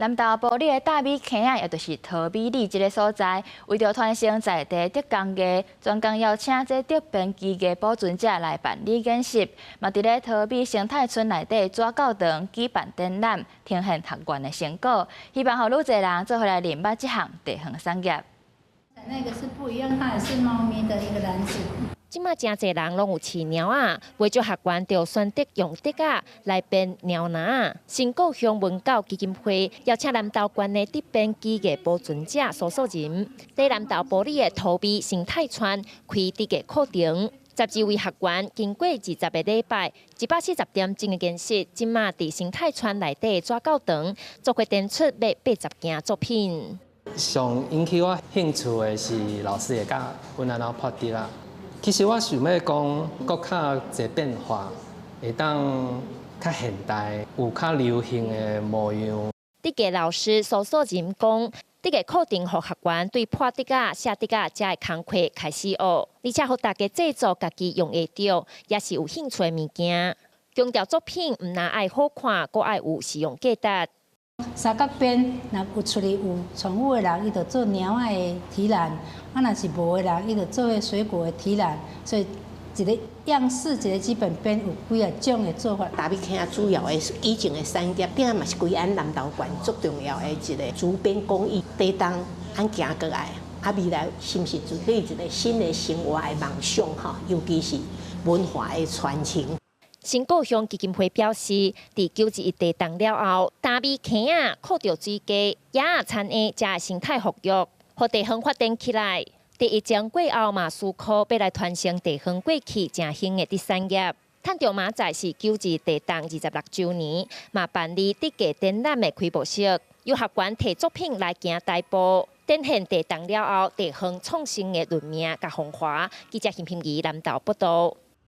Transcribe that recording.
南投埔里的大米坑仔，也就是桃米里这个所在，为着传承在地德工艺，专工邀请这德变技艺保存者来办理演习，嘛伫咧桃米生态村内底抓教堂举办展览，呈现学员的成果，希望予愈侪人做回来认捌这项地方产业。那个是不一样，它也是猫咪的一个篮子。 即马真侪人拢有饲猫啊，为咗学员就选择用竹啊来编猫篮。新故乡文教基金会邀请南投县的竹编技艺保存者苏素人，在南投埔里的桃米生态村开竹嘅课程。12位学员经过20个礼拜，140点钟嘅研习，即马伫生态村内底抓教堂，做决定出要80件作品。上引起我兴趣的是老师会教阮安怎拍竹啦。 其实我想要讲，搁较侪变化，会当较现代，有较流行的模样。竹个老师苏素人讲，竹个课程互学员对破竹啊、写竹啊这个工课开始学，而且互大家制作家己用会着，也是有兴趣的物件。强调作品唔但爱好看，阁爱有实用价值。 三角边若有出嚟有宠物的人，伊就做猫仔的提篮；啊，若是无的人，伊就做迄水果的提篮。所以一个样式，一个基本边有几啊种的做法。大米坑主要的以前的产业，顶嘛是规安南投县最重要的一个竹编工艺。地当咱行过来，啊，未来是毋是准备一个新的生活的梦想哈？尤其是文化的传承。 新故乡基金会表示，伫91地动了后，大米坑仔靠着水鸡、野鸭产的加生态复育，互地方发展起来。第一章过后嘛，思考要来传承地方过去正兴的产业。趁着明仔是91地动26周年，嘛办理竹个展览的开幕式，由学员摕作品来行大步，展现地动了后地方创新的论命甲风华。记者邢平仪南投报道。